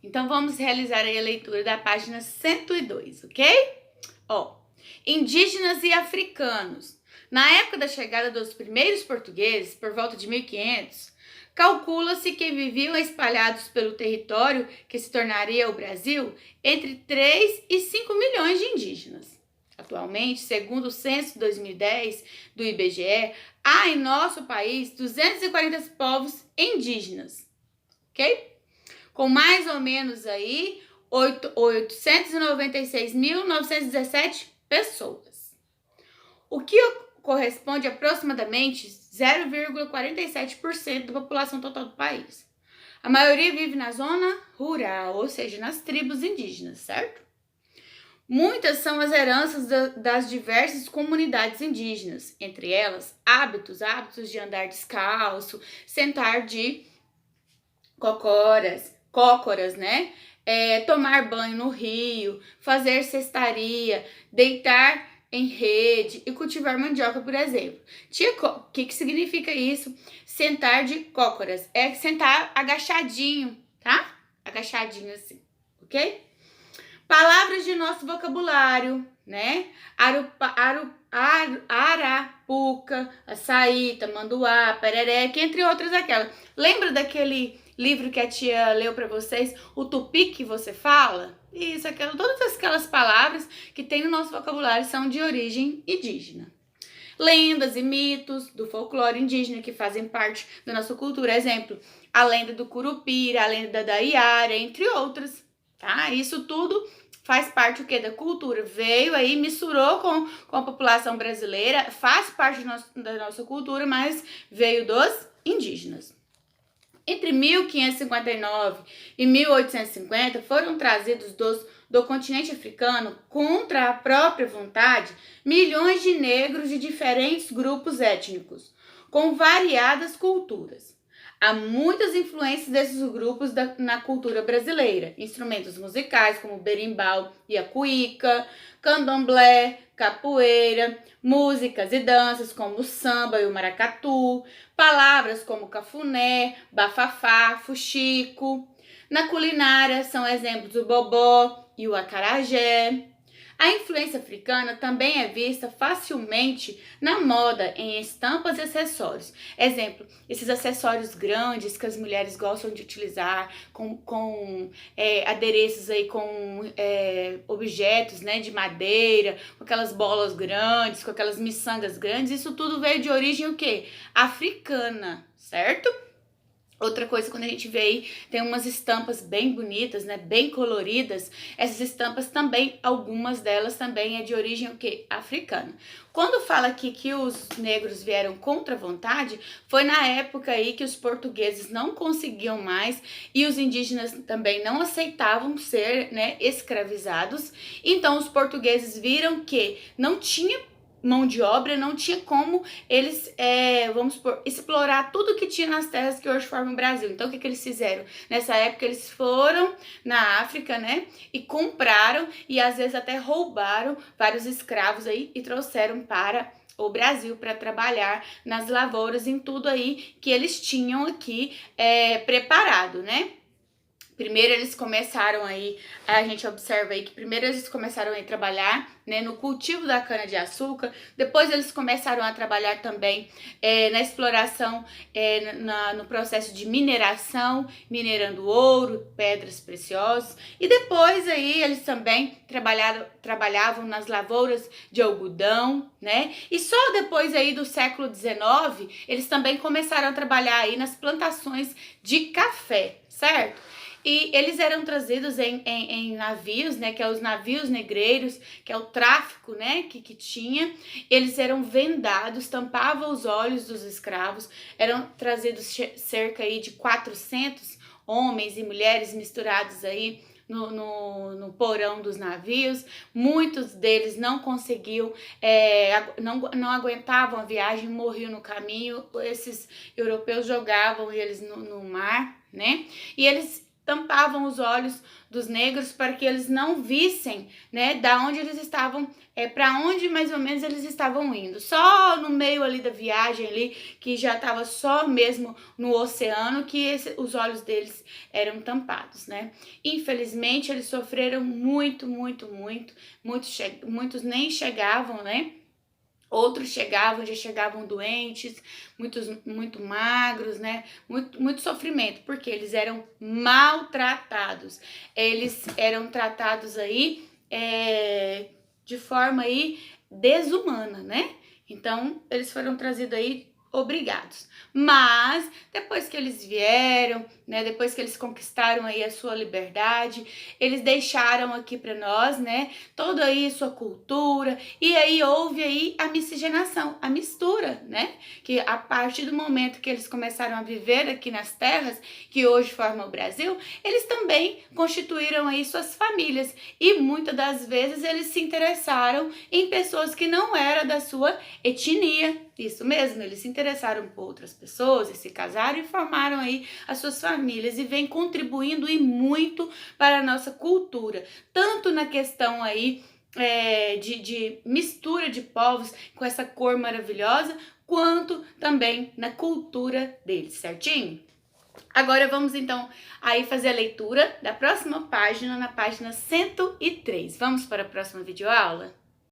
Então, vamos realizar aí a leitura da página 102, ok? Ó, indígenas e africanos. Na época da chegada dos primeiros portugueses, por volta de 1500, calcula-se que viviam espalhados pelo território que se tornaria o Brasil entre 3 e 5 milhões de indígenas. Atualmente, segundo o censo de 2010 do IBGE, há em nosso país 240 povos indígenas, ok? Com mais ou menos aí 896.917 pessoas, o que corresponde a aproximadamente 0,47% da população total do país. A maioria vive na zona rural, ou seja, nas tribos indígenas, certo? Muitas são as heranças das diversas comunidades indígenas, entre elas hábitos de andar descalço, sentar de cócoras, né? Tomar banho no rio, fazer cestaria, deitar em rede e cultivar mandioca, por exemplo. O que significa isso? Sentar de cócoras. É sentar agachadinho, tá? Agachadinho assim, ok? Palavras de nosso vocabulário, né? Arapuca, açaí, tamanduá, perereca, entre outras aquelas. Lembra daquele livro que a tia leu para vocês, o tupi que você fala? Isso, todas aquelas palavras que tem no nosso vocabulário são de origem indígena. Lendas e mitos do folclore indígena que fazem parte da nossa cultura. Exemplo, a lenda do Curupira, a lenda da Iara, entre outras, tá? Isso tudo faz parte o quê? Da cultura. Veio aí, misturou com a população brasileira, faz parte da nossa cultura, mas veio dos indígenas. Entre 1559 e 1850 foram trazidos do continente africano, contra a própria vontade, milhões de negros de diferentes grupos étnicos, com variadas culturas. Há muitas influências desses grupos na cultura brasileira. Instrumentos musicais como berimbau e a cuíca, candomblé, capoeira, músicas e danças como o samba e o maracatu, palavras como cafuné, bafafá, fuxico. Na culinária são exemplos o bobó e o acarajé. A influência africana também é vista facilmente na moda, em estampas e acessórios. Exemplo, esses acessórios grandes que as mulheres gostam de utilizar, com adereços aí, com objetos, né, de madeira, com aquelas bolas grandes, com aquelas miçangas grandes. Isso tudo veio de origem o quê? Africana, certo? Outra coisa, quando a gente vê aí, tem umas estampas bem bonitas, né, bem coloridas. Essas estampas também, algumas delas também é de origem o quê? Africana. Quando fala aqui que os negros vieram contra a vontade, foi na época aí que os portugueses não conseguiam mais e os indígenas também não aceitavam ser, né, escravizados. Então os portugueses viram que não tinha mão de obra, não tinha como eles, vamos supor, explorar tudo que tinha nas terras que hoje formam o Brasil. Então, o que eles fizeram? Nessa época, eles foram na África, né, e compraram e às vezes até roubaram vários escravos aí e trouxeram para o Brasil para trabalhar nas lavouras, em tudo aí que eles tinham aqui preparado, né? Primeiro eles começaram aí, a gente observa aí que primeiro eles começaram a trabalhar, né, no cultivo da cana-de-açúcar, depois eles começaram a trabalhar também na exploração, no processo de mineração, minerando ouro, pedras preciosas, e depois aí eles também trabalhavam nas lavouras de algodão, né, e só depois aí do século XIX, eles também começaram a trabalhar aí nas plantações de café, certo? E eles eram trazidos em navios, né, que é os navios negreiros, que é o tráfico, né, que tinha. Eles eram vendados, tampavam os olhos dos escravos, eram trazidos cerca aí de 400 homens e mulheres misturados aí no porão dos navios. Muitos deles não conseguiam, não aguentavam a viagem, morriam no caminho. Esses europeus jogavam eles no mar, né, e eles tampavam os olhos dos negros para que eles não vissem, né, da onde eles estavam, para onde mais ou menos eles estavam indo. Só no meio ali da viagem ali, que já estava só mesmo no oceano, que os olhos deles eram tampados, né? Infelizmente, eles sofreram muito, muito, muito. Muitos nem chegavam, né? Outros chegavam, já chegavam doentes, muito magros, né? Muito sofrimento, porque eles eram maltratados. Eles eram tratados aí de forma aí desumana, né? Então, eles foram trazidos aí obrigados. Mas depois que eles vieram, né, depois que eles conquistaram aí a sua liberdade, eles deixaram aqui para nós, né, toda aí sua cultura, e aí houve aí a miscigenação, a mistura, né, que a partir do momento que eles começaram a viver aqui nas terras que hoje formam o Brasil, eles também constituíram aí suas famílias, e muitas das vezes eles se interessaram em pessoas que não eram da sua etnia. Isso mesmo, eles se interessaram por outras pessoas e se casaram e formaram aí as suas famílias e vem contribuindo e muito para a nossa cultura, tanto na questão aí de mistura de povos com essa cor maravilhosa, quanto também na cultura deles, certinho? Agora vamos então aí fazer a leitura da próxima página, na página 103. Vamos para a próxima videoaula?